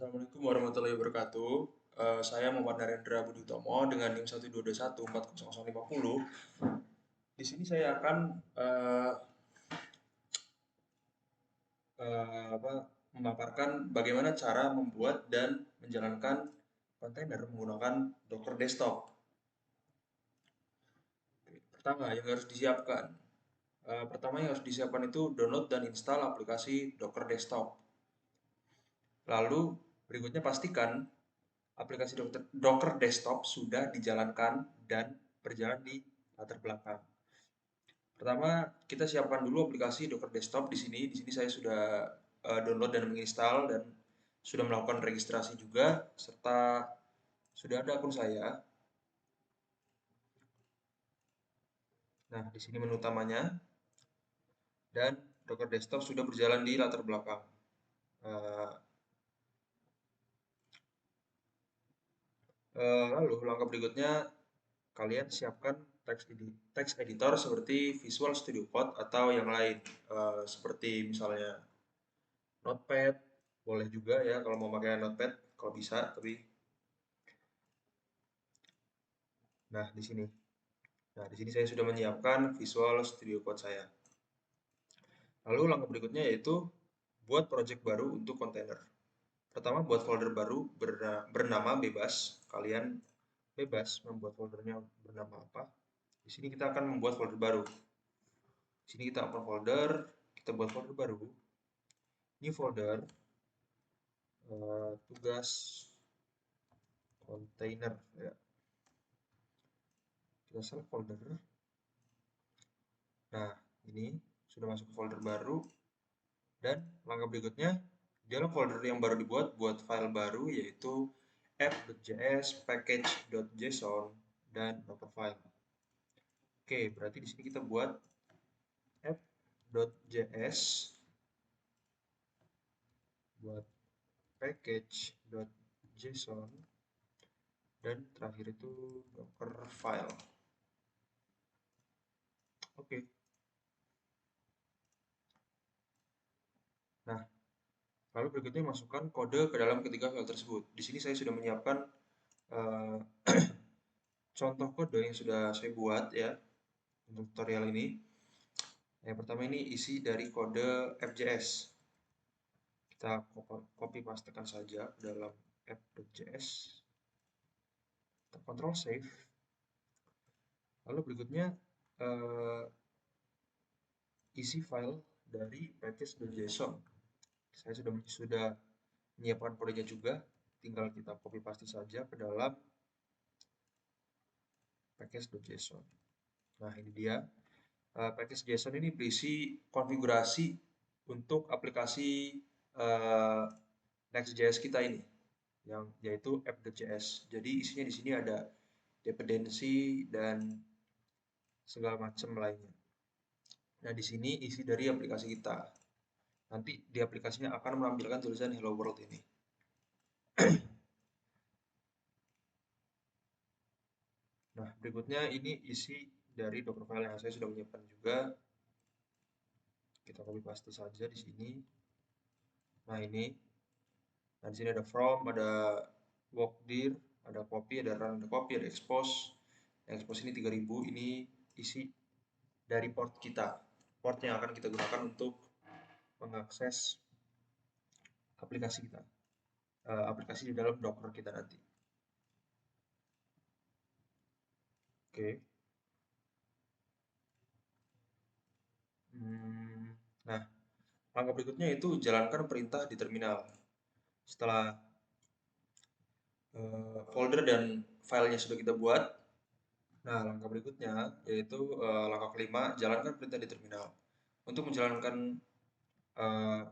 Assalamualaikum warahmatullahi wabarakatuh. Saya Muhammad Narendra Budi Utomo dengan NIM 122140050. Di sini saya akan eh, memaparkan bagaimana cara membuat dan menjalankan kontainer menggunakan Docker Desktop. Pertama yang harus disiapkan, pertama yang harus disiapkan itu download dan install aplikasi Docker Desktop. Lalu berikutnya pastikan aplikasi Docker Desktop sudah dijalankan dan berjalan di latar belakang. Pertama, kita siapkan dulu aplikasi Docker Desktop di sini. Di sini saya sudah download dan menginstal dan sudah melakukan registrasi juga serta sudah ada akun saya. Nah, di sini menu utamanya dan Docker Desktop sudah berjalan di latar belakang. Eh, Lalu langkah berikutnya kalian siapkan text editor seperti Visual Studio Code atau yang lain, seperti misalnya Notepad, boleh juga ya kalau mau pakai Notepad kalau bisa, tapi nah di sini. Nah, di sini saya sudah menyiapkan Visual Studio Code saya. Lalu langkah berikutnya yaitu buat project baru untuk kontainer. Pertama, buat folder baru bernama bebas. Kalian bebas membuat foldernya bernama apa. Di sini kita akan membuat folder baru. Di sini kita open folder, kita buat folder baru. New folder, tugas kontainer ya. Kita select folder. Nah, ini sudah masuk ke folder baru. Dan langkah berikutnya, di dalam folder yang baru dibuat, buat file baru yaitu app.js, package.json, dan Dockerfile. Oke, berarti di sini kita buat app.js, buat package.json, dan terakhir itu Dockerfile. Oke. Nah, lalu berikutnya masukkan kode ke dalam ketiga file tersebut. Di sini saya sudah menyiapkan uh, contoh kode yang sudah saya buat ya untuk tutorial ini. Yang pertama ini isi dari kode app.js. Kita copy pastekan saja ke dalam app.js. Kita Ctrl save. Lalu berikutnya isi file dari package.json. Saya sudah menyiapkan kodenya juga, tinggal kita copy paste saja ke dalam package.json. Nah, ini dia. Package.json ini berisi konfigurasi untuk aplikasi Next.js kita ini, yang yaitu app.js. Jadi isinya di sini ada dependensi dan segala macam lainnya. Nah, di sini isi dari aplikasi kita. Nanti di aplikasinya akan menampilkan tulisan Hello World ini. Nah, berikutnya ini isi dari Dockerfile yang saya sudah menyiapkan juga. Kita copy paste saja di sini. Nah, ini. Nah, di sini ada from, ada walkdir, ada copy, ada run, ada copy, ada expose. Yang expose ini 3000, ini isi dari port kita. Port yang akan kita gunakan untuk mengakses aplikasi kita. Aplikasi di dalam Docker kita nanti. Oke. Nah, langkah berikutnya itu jalankan perintah di terminal. Setelah folder dan filenya sudah kita buat, nah langkah berikutnya yaitu langkah kelima, jalankan perintah di terminal. Untuk menjalankan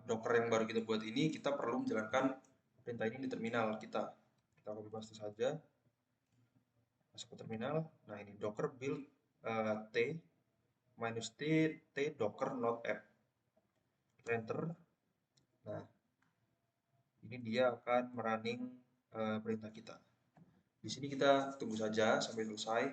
Docker yang baru kita buat ini, kita perlu menjalankan perintah ini di terminal kita. Kita copy paste saja, masuk ke terminal. Nah, ini docker build t minus t docker not app. Enter. Nah, ini dia akan merunning perintah kita. Di sini kita tunggu saja sampai selesai.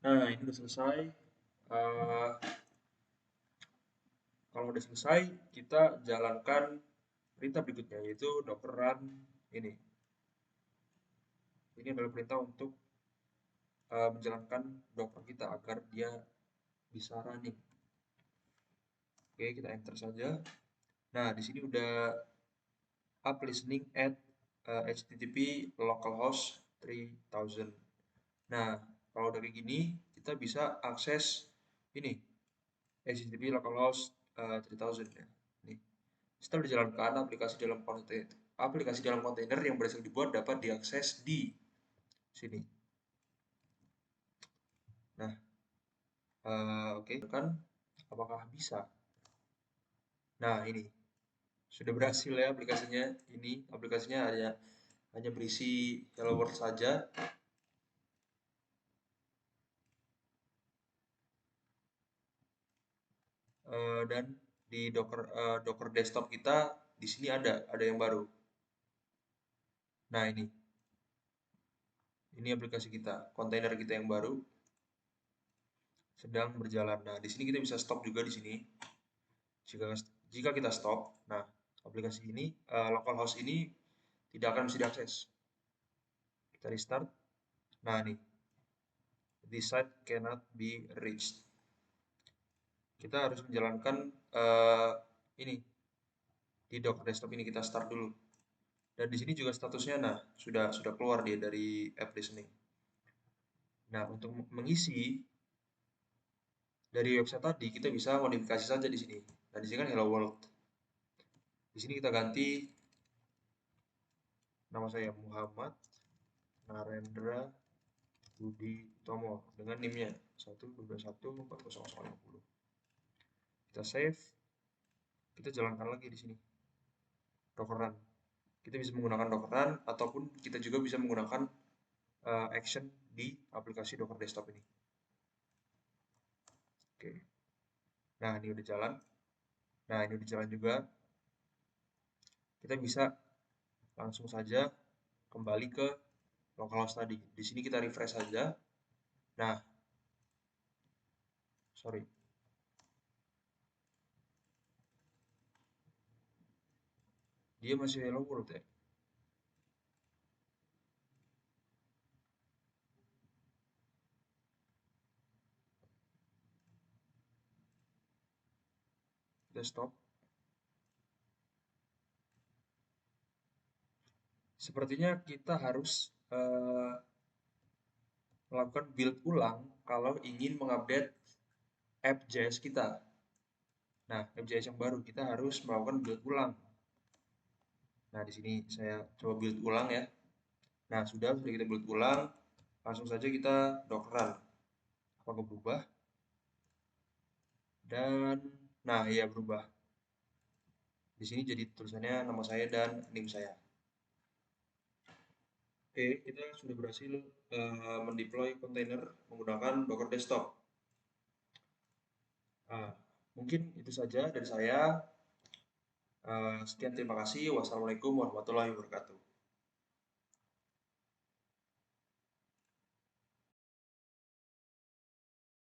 Nah, ini udah selesai. Eh, Kalau udah selesai, kita jalankan perintah berikutnya, yaitu docker run ini. Ini adalah perintah untuk menjalankan Docker kita agar dia bisa running. Oke, kita enter saja. Nah, di sini udah up listening at HTTP localhost 3000. Nah, kalau udah kayak gini, kita bisa akses ini HTTP localhost 3000 ya. Nih, setelah dijalankan aplikasi dalam kontainer yang berhasil dibuat dapat diakses di sini. Nah, oke, kan apakah bisa? Nah, ini sudah berhasil ya aplikasinya. Ini aplikasinya hanya berisi Hello World saja. Dan di Docker desktop kita di sini ada yang baru. Nah, ini aplikasi kita, kontainer kita yang baru sedang berjalan. Nah, di sini kita bisa stop juga di sini. Jika jika kita stop, nah aplikasi ini localhost ini tidak akan bisa diakses. Kita restart. Nah, nih, this site cannot be reached. Kita harus menjalankan ini di dock desktop ini. Kita start dulu. Dan di sini juga statusnya, nah sudah keluar dia dari app listening. Nah, untuk mengisi dari website tadi kita bisa modifikasi saja di sini. Nah, di sini kan Hello World. Di sini kita ganti nama saya Muhammad Narendra Budi Tomo dengan NIM-nya 1214050. Kita save, kita jalankan lagi di sini. Docker run. Kita bisa menggunakan Docker run ataupun kita juga bisa menggunakan action di aplikasi Docker desktop ini. Oke. Nah, ini udah jalan. Nah, ini udah jalan juga. Kita bisa langsung saja kembali ke localhost tadi. Di sini kita refresh saja. Nah, sorry. Dia masih hello world ya. Kita stop. Sepertinya kita harus melakukan build ulang kalau ingin mengupdate app.js kita. Nah, app.js yang baru kita harus melakukan build ulang. Nah, di sini saya coba build ulang ya. Nah, sudah kita build ulang, langsung saja kita docker run. Apakah berubah? Dan nah, ya berubah. Di sini jadi tulisannya nama saya dan NIM saya. Oke, kita sudah berhasil mendeploy kontainer menggunakan Docker Desktop. Nah, mungkin itu saja dari saya. Sekian, terima kasih. Wassalamualaikum warahmatullahi wabarakatuh.